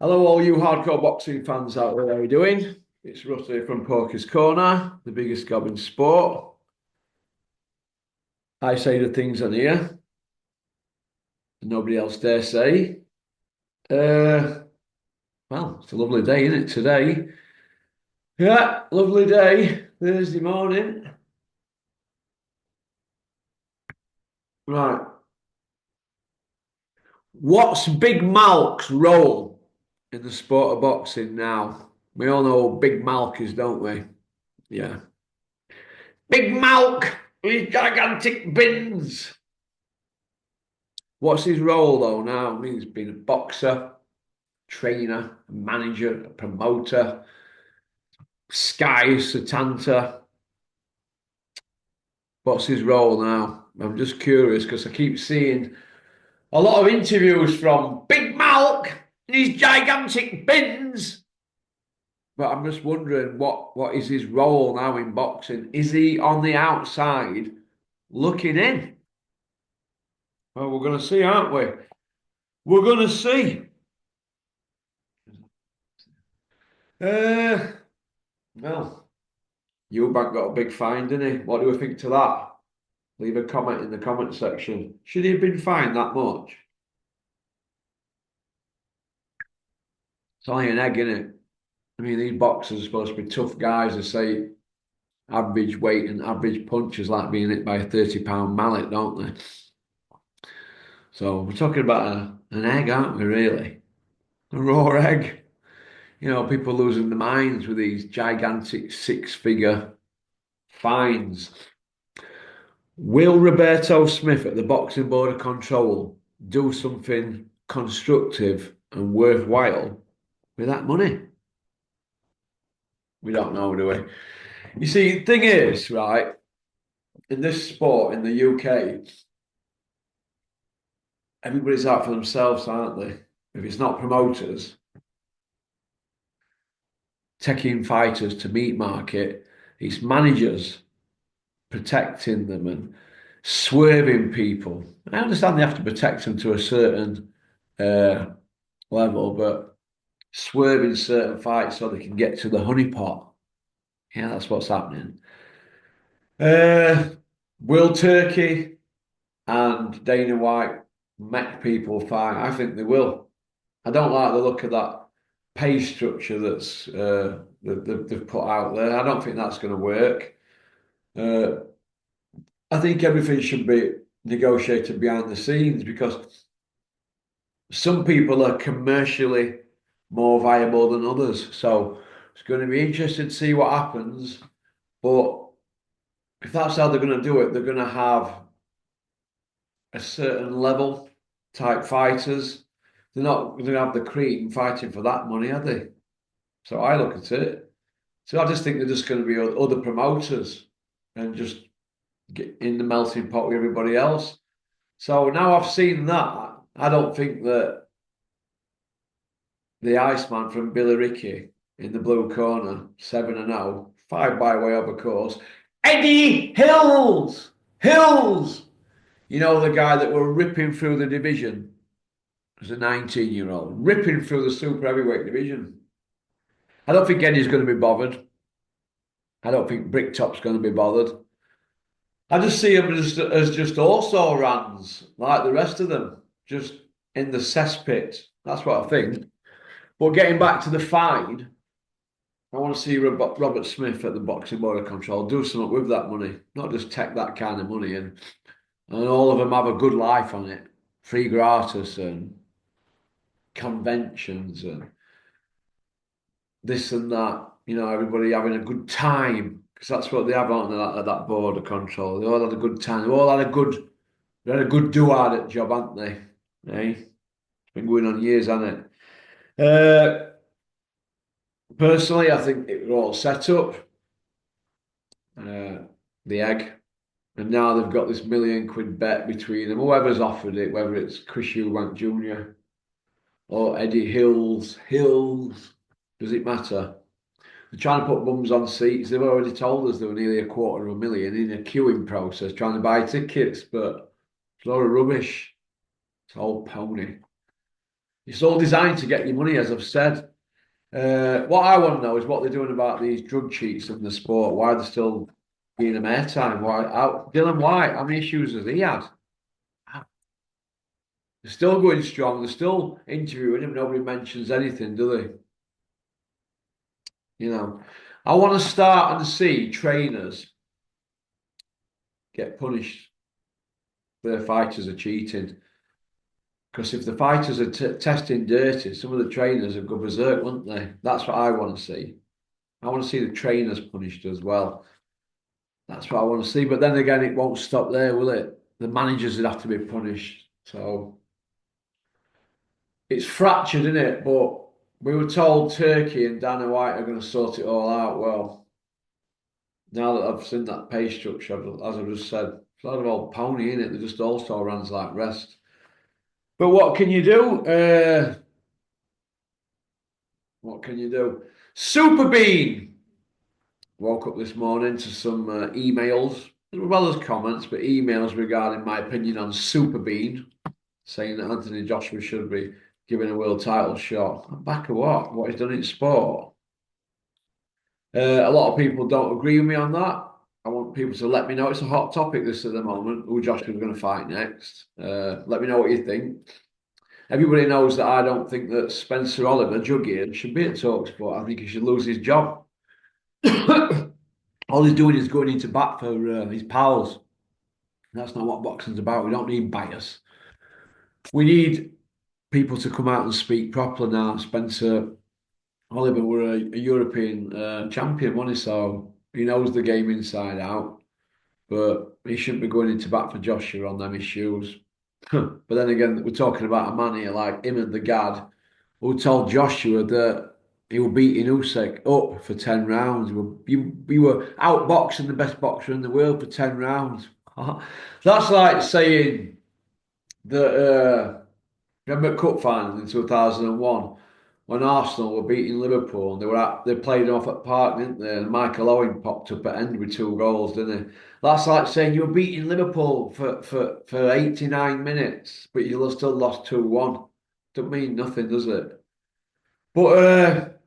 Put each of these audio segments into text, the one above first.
Hello, all you hardcore boxing fans out there. How are you doing? It's Russ here from Poker's Corner, the biggest gob in sport. I say the things on here nobody else dare say. Uh, well, it's a lovely day, isn't it, today? Yeah, lovely day, Thursday morning. Right. What's Big Malc's role in the sport of boxing now? We all know who Big Malc is, don't we? Yeah. Big Malc, these gigantic bins. What's his role though now? I mean, he's been a boxer, trainer, a manager, a promoter, Sky, Satanta. What's his role now? I'm just curious because I keep seeing a lot of interviews from Big Malk and his gigantic bins. But I'm just wondering what is his role now in boxing? Is he on the outside looking in? Well, we're going to see, aren't we? We're going to see. Uh, well, Eubank got a big fine, didn't he? What do we think to that? Leave a comment in the comment section. Should he have been fined that much? It's only an egg, isn't it? I mean, these boxers are supposed to be tough guys. They say average weight and average punches like being hit by a 30-pound mallet, don't they? So we're talking about an egg, aren't we, really? A raw egg. You know, people losing their minds with these gigantic six-figure fines. Will Roberto Smith at the Boxing Board of Control do something constructive and worthwhile with that money? We don't know, do we? You see, the thing is, right, in this sport in the UK, everybody's out for themselves, aren't they? If it's not promoters taking fighters to meat market, it's managers protecting them and swerving people. I understand they have to protect them to a certain uh, level, but swerving certain fights so they can get to the honeypot. Yeah, that's what's happening. Uh, will Turkey and Dana White make people fine? I think they will. I don't like the look of that pay structure that they've put out there. I don't think that's going to work. Uh, I think everything should be negotiated behind the scenes because some people are commercially more viable than others. So it's going to be interesting to see what happens. But if that's how they're going to do it, they're going to have a certain level type fighters. They're not going to have the cream fighting for that money, are they? So I look at it. So I just think they're just going to be other promoters and just get in the melting pot with everybody else. So now I've seen that, I don't think that the Iceman from Billericay in the blue corner, 7-0, five by way of course, Eddie Hills! Hills! You know, the guy that were ripping through the division as a 19-year-old, ripping through the super heavyweight division. I don't think Eddie's going to be bothered. I don't think Bricktop's going to be bothered. I just see him as just also rans like the rest of them, just in the cesspit. That's what I think. But getting back to the fight, I want to see Robert Smith at the Boxing Board of Control do something with that money, not just take that kind of money and all of them have a good life on it, free gratis and conventions and this and that. You know, everybody having a good time because that's what they have on that board of control. They all had a good time. They all had they had a good do at it job, haven't they? Eh? It's been going on years, hasn't it? Personally, I think it was all set up. Uh, the egg. And now they've got this £1 million bet between them. Whoever's offered it, whether it's Chris Eubank Jr. or Eddie Hills. Hills. Does it matter? They're trying to put bums on seats. They've already told us they were nearly $250,000 in a queuing process trying to buy tickets, but it's a lot of rubbish. It's all pony. It's all designed to get your money, as I've said. What I want to know is what they're doing about these drug cheats in the sport. Why they're still giving them airtime? Why out Dylan White? How many issues has he had? They're still going strong. They're still interviewing him. Nobody mentions anything, do they? You know, I want to start and see trainers get punished for their fighters are cheating. Because if the fighters are testing dirty, some of the trainers would go berserk, wouldn't they? That's what I want to see. I want to see the trainers punished as well. That's what I want to see. But then again, it won't stop there, will it? The managers would have to be punished. So it's fractured, isn't it? But we were told Turkey and Dana White are going to sort it all out. Well, now that I've seen that pay structure, as I just said, it's a lot of old pony in it. They just also runs like rest. But what can you do? What can you do? Super Bean woke up this morning to some emails, as well as comments, but emails regarding my opinion on Super Bean, saying that Anthony Joshua should be given a world title shot. Back of what? What he's done in sport. A lot of people don't agree with me on that. I want people to let me know. It's a hot topic, this at the moment, who Joshua's going to fight next. Let me know what you think. Everybody knows that I don't think that Spencer Oliver, Jughead, should be at Talksport. I think he should lose his job. All he's doing is going into bat for his pals. That's not what boxing's about. We don't need bias. We need people to come out and speak properly now. Spencer Oliver were a European champion, wasn't he? So he knows the game inside out. But he shouldn't be going into bat for Joshua on them issues. But then again, we're talking about a man here like him and the Gad, who told Joshua that he was beating Usyk up for 10 rounds. You were outboxing the best boxer in the world for 10 rounds. That's like saying that, remember Cup final in 2001 when Arsenal were beating Liverpool and they played off at Park, didn't they? And Michael Owen popped up at end with 2 goals, didn't he? That's like saying you were beating Liverpool for 89 minutes, but you still lost 2-1. Don't mean nothing, does it? But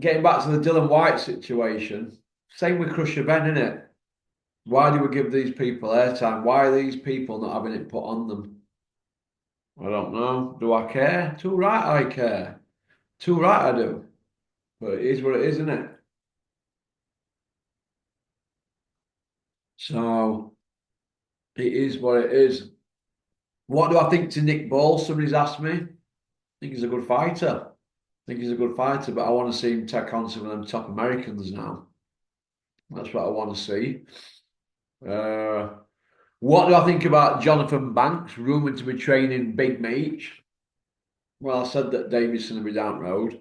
getting back to the Dylan White situation, same with Crusher Ben, innit? Why do we give these people airtime? Why are these people not having it put on them? I don't know. Do I care? Too right I care. Too right I do. But it is what it is, isn't it? So it is what it is. What do I think to Nick Ball? Somebody's asked me. I think he's a good fighter. I think he's a good fighter, but I want to see him take on some of them top Americans now. That's what I want to see. Uh, what do I think about Jonathan Banks, rumoured to be training Big Meech? Well, I said that Davison will be down the road.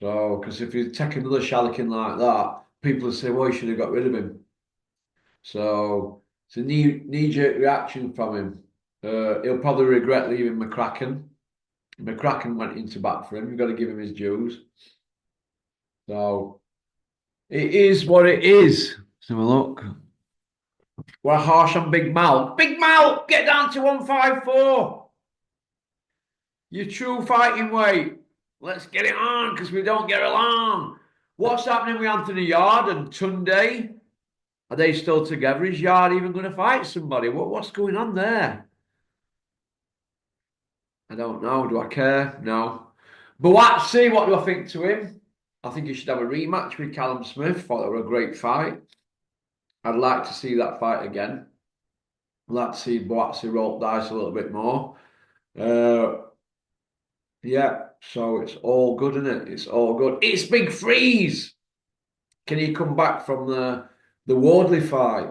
So, because if you take another shallacking like that, people will say, well, you should have got rid of him. So, it's a knee-jerk reaction from him. He'll probably regret leaving McCracken. McCracken went into bat for him. You've got to give him his dues. So, it is what it is. Let's have a look. We're harsh on Big Mal. Big Mal, get down to 154. Your true fighting weight. Let's get it on because we don't get along. What's happening with Anthony Yard and Tunde? Are they still together? Is Yard even going to fight somebody? What's going on there? I don't know. Do I care? No. Buatsi, what do I think to him? I think he should have a rematch with Callum Smith. Thought it were a great fight. I'd like to see that fight again. I'd like to see Buatsi roll dice a little bit more. Yeah, so it's all good, isn't it? It's all good. It's Big Freeze. Can he come back from the Wardley fight?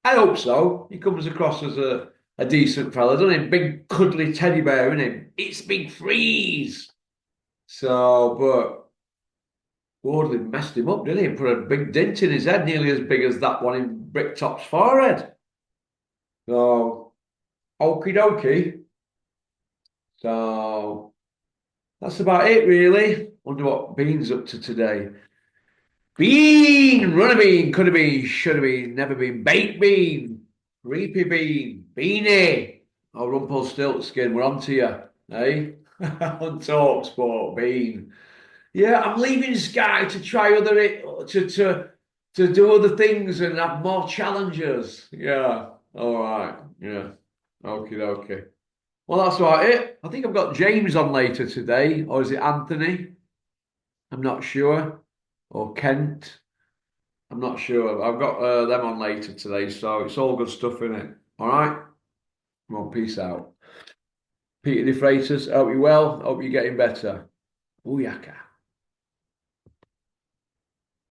I hope so. He comes across as a decent fella, doesn't he? Big cuddly teddy bear, isn't he? It's Big Freeze. So, but Wardley messed him up, didn't he? Put a big dent in his head, nearly as big as that one in Bricktop's forehead. So, okie dokie. So, that's about it, really. Wonder what Bean's up to today. Bean, runner bean, could have been, should have been, never been. Baked bean, creepy bean, beanie. Oh, Rumpelstiltskin, we're on to you. Hey, on Talk Sport, Bean. Yeah, I'm leaving Sky to try to do other things and have more challenges. Yeah, all right. Yeah, okay, okay. Well, that's about it. I think I've got James on later today, or is it Anthony? I'm not sure. Or Kent. I'm not sure. I've got them on later today, so it's all good stuff in it. All right. Well, peace out. Peter De Freitas, hope you're well. Hope you're getting better. Ooh, yaka.